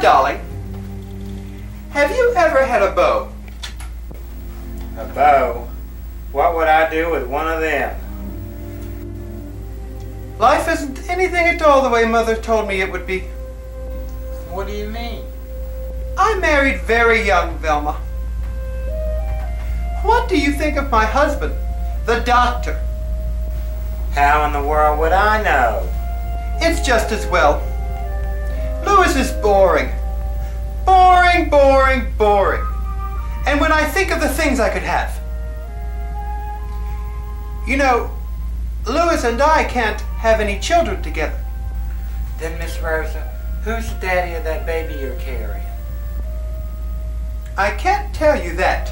Velma, darling, have you ever had a beau? A beau? What would I do with one of them? Life isn't anything at all the way Mother told me it would be. What do you mean? I married very young, Velma. What do you think of my husband, the doctor? How in the world would I know? It's just as well. Louis is boring. Boring, boring, boring. And when I think of the things I could have. You know, Louis and I can't have any children together. Then, Miss Rosa, who's the daddy of that baby you're carrying? I can't tell you that.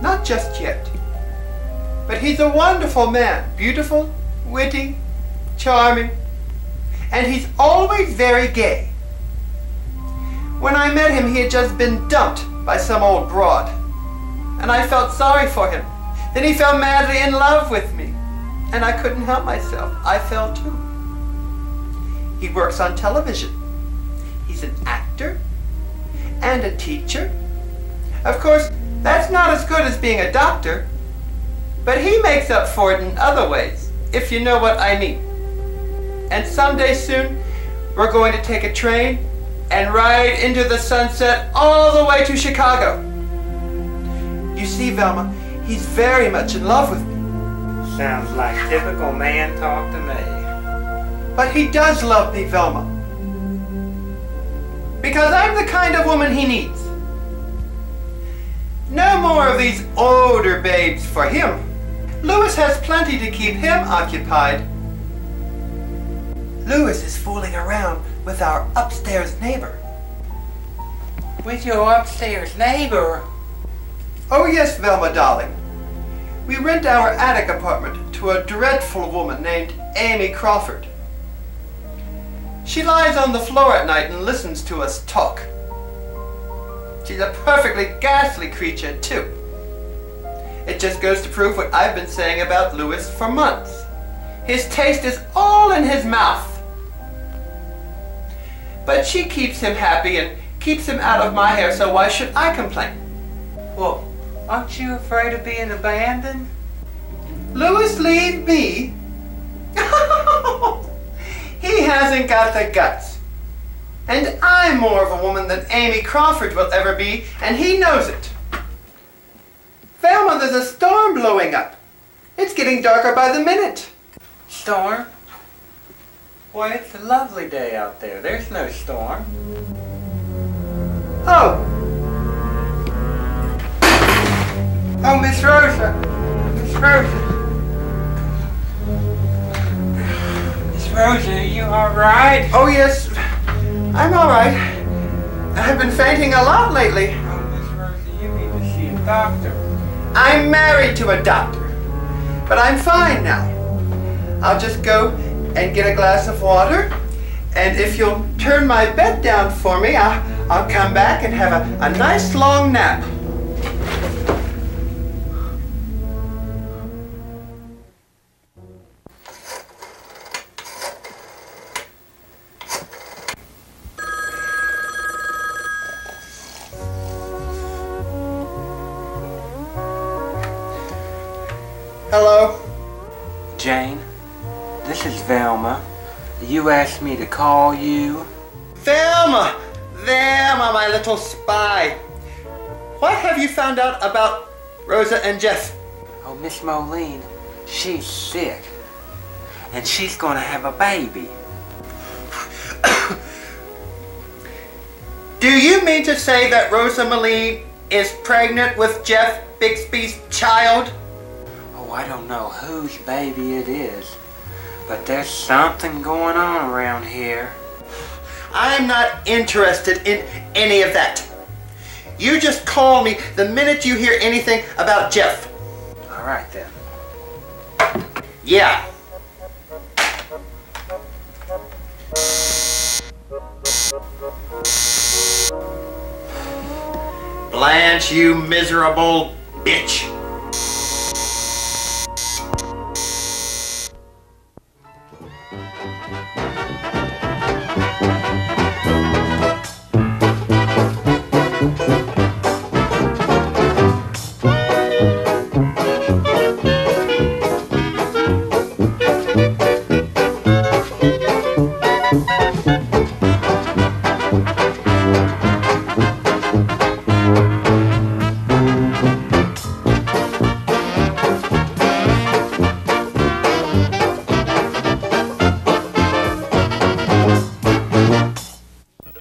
Not just yet. But he's a wonderful man. Beautiful, witty, charming. And he's always very gay. When I met him, he had just been dumped by some old broad. And I felt sorry for him. Then he fell madly in love with me. And I couldn't help myself. I fell too. He works on television. He's an actor and a teacher. Of course, that's not as good as being a doctor. But he makes up for it in other ways, if you know what I mean. And someday soon, we're going to take a train and ride into the sunset all the way to Chicago. You see, Velma, he's very much in love with me. Sounds like typical man talk to me. But he does love me, Velma. Because I'm the kind of woman he needs. No more of these older babes for him. Louis has plenty to keep him occupied. Louis is fooling around with our upstairs neighbor. With your upstairs neighbor? Oh yes, Velma, darling. We rent our attic apartment to a dreadful woman named Amy Crawford. She lies on the floor at night and listens to us talk. She's a perfectly ghastly creature, too. It just goes to prove what I've been saying about Louis for months. His taste is all in his mouth. But she keeps him happy and keeps him out of my hair, so why should I complain? Well, aren't you afraid of being abandoned? Louis leave me? He hasn't got the guts. And I'm more of a woman than Amy Crawford will ever be, and he knows it. Velma, there's a storm blowing up. It's getting darker by the minute. Storm? Boy, it's a lovely day out there. There's no storm. Oh. Oh, Miss Rosa. Miss Rosa. Miss Rosa, are you alright? Oh, yes. I'm all right. I've been fainting a lot lately. Oh, Miss Rosa, you need to see a doctor. I'm married to a doctor, but I'm fine now. I'll just go and get a glass of water, and if you'll turn my bed down for me, I'll come back and have a nice long nap. Hello? Jane, this is Velma. You asked me to call you. Velma! Velma, my little spy. What have you found out about Rosa and Jeff? Oh, Miss Moline, she's sick. And she's gonna have a baby. Do you mean to say that Rosa Moline is pregnant with Jeff Bixby's child? Oh, I don't know whose baby it is, but there's something going on around here. I'm not interested in any of that. You just call me the minute you hear anything about Jeff. All right then. Yeah. Blanche, you miserable bitch.